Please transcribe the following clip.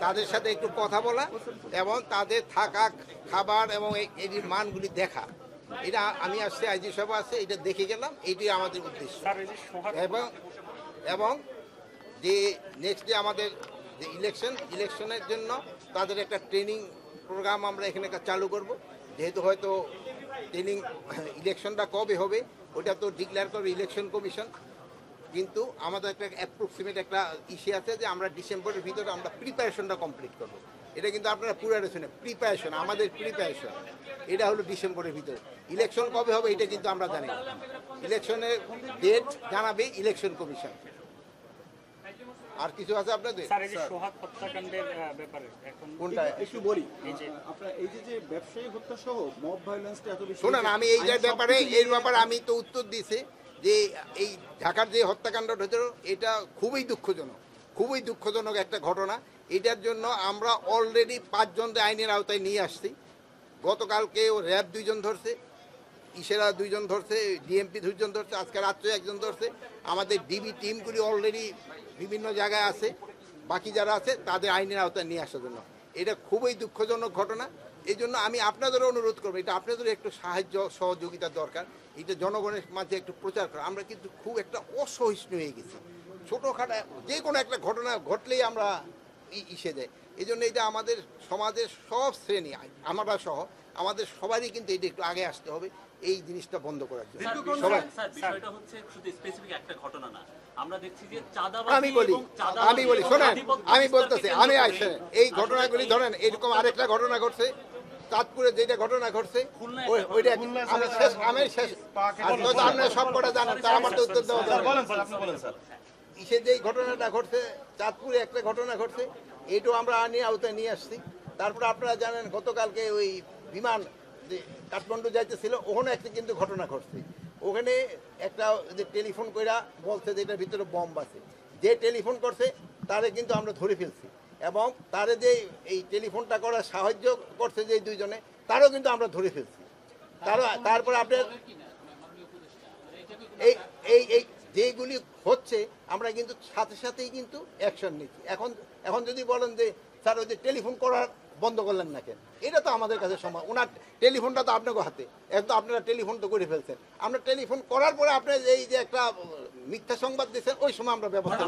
তাদের সাথে একটু কথা বলা এবং তাদের থাকা খাবার এবং এই মানগুলি দেখা, এটা আমি আসছে আইজি সভা আছে, এটা দেখে গেলাম, এইটাই আমাদের উদ্দেশ্য। এবং যে নেক্সট ডে আমাদের যে ইলেকশনের জন্য তাদের একটা ট্রেনিং প্রোগ্রাম আমরা এখানে চালু করব। যেহেতু হয়তো ট্রেনিং ইলেকশনটা কবে হবে ওটা তো ডিক্লেয়ার করবে ইলেকশন কমিশন, কিন্তু আমাদের একটা অ্যাপ্রক্সিমেট একটা ইস্যু আছে যে আমরা ডিসেম্বরের ভিতরে আমরা প্রিপারেশনটা কমপ্লিট করব। এটা কিন্তু আপনারা পুরো শুনে প্রিপারেশন, আমাদের প্রিপারেশন এটা হলো ডিসেম্বরের ভিতরে। ইলেকশন কবে হবে এটা কিন্তু আমরা জানি না, ইলেকশনের ডেট জানাবে ইলেকশন কমিশন। আর কিছু আছে আপনাদের? স্যার, এই যে সোহাগ হত্যাকাণ্ডের ব্যাপারে এখন কোনটা একটু বলি, আপনারা এই যে ব্যবসায়ী হত্যা সহ মব ভায়োলেন্সটা এত বেশি শোনেন, আমি এই ব্যাপারে আমি তো উত্তর দিয়েছি যে এই ঢাকার যে হত্যাকাণ্ডটা হয়েছিল এটা খুবই দুঃখজনক একটা ঘটনা। এটার জন্য আমরা অলরেডি 5 জনকে আইনের আওতায় নিয়ে আসছি। গতকালকে র্যাব 2 জন ধরছে, ইসেরা 2 জন ধরছে, ডিএমপি 2 জন ধরছে, আজকে রাত্রে 1 জন ধরছে। আমাদের ডিবি টিমগুলি অলরেডি বিভিন্ন জায়গায় আছে, বাকি যারা আছে তাদের আইনের আওতায় নিয়ে আসার জন্য। এটা খুবই দুঃখজনক ঘটনা। এই জন্য আমি আপনাদেরও অনুরোধ করবো, এটা আপনাদেরও একটু সাহায্য সহযোগিতার দরকার, এটা জনগণের মাঝে একটু প্রচার করা। আমরা কিন্তু খুব একটা অসহিষ্ণু হয়ে গেছি, ছোটোখাটো যে কোনো একটা ঘটনা ঘটলেই আমরা ইসে দেয়। এই জন্য এটা আমাদের সমাজের সব শ্রেণী, আমরা সহ আমাদের সবারই কিন্তু এটা একটু আগে আসতে হবে এই জিনিসটা বন্ধ করার জন্য। সবাই বিষয়টা হচ্ছে শুধু স্পেসিফিক একটা ঘটনা না, আমরা দেখছি যে আমি বলি শোনেন, আমি বলতেছি, এই ঘটনাগুলি ধরেন, এরকম আরেকটা ঘটনা ঘটছে চাঁদপুরে, যেটা ঘটনা ঘটছে ওইটা আমি শেষ আপনারা সব কটা জানেন, তা আমার তো উত্তর দেওয়া যেই ঘটনাটা ঘটছে চাঁদপুরে একটা ঘটনা ঘটছে, এইটাও আমরা আওতায় নিয়ে আসছি। তারপর আপনারা জানেন গতকালকে ওই বিমান যে কাঠমান্ডু যাইতেছিল, ওখানে একটা কিন্তু ঘটনা ঘটছে। ওখানে একটা যে টেলিফোন কইরা বলছে যে এটার ভিতরে বম্ব আছে, যে টেলিফোন করছে তারে কিন্তু আমরা ধরে ফেলছি, এবং তারে যে এই টেলিফোনটা করার সাহায্য করছে যে 2 জনে, তারও কিন্তু আমরা ধরে ফেলছি। তারপরে আপনার এই যেগুলি হচ্ছে আমরা কিন্তু সাথে সাথেই কিন্তু অ্যাকশন নিচ্ছি। এখন যদি বলেন যে স্যার ওই যে টেলিফোন করার বন্ধ করলেন না কেন, এটা তো আমাদের কাছে সম্ভব। ওনার টেলিফোনটা তো আপনাকে হাতে, একদম আপনারা টেলিফোন তো করে ফেলছেন। আমরা টেলিফোন করার পরে আপনার এই যে একটা মিথ্যা সংবাদ দিচ্ছেন, ওই সময় আমরা ব্যবস্থা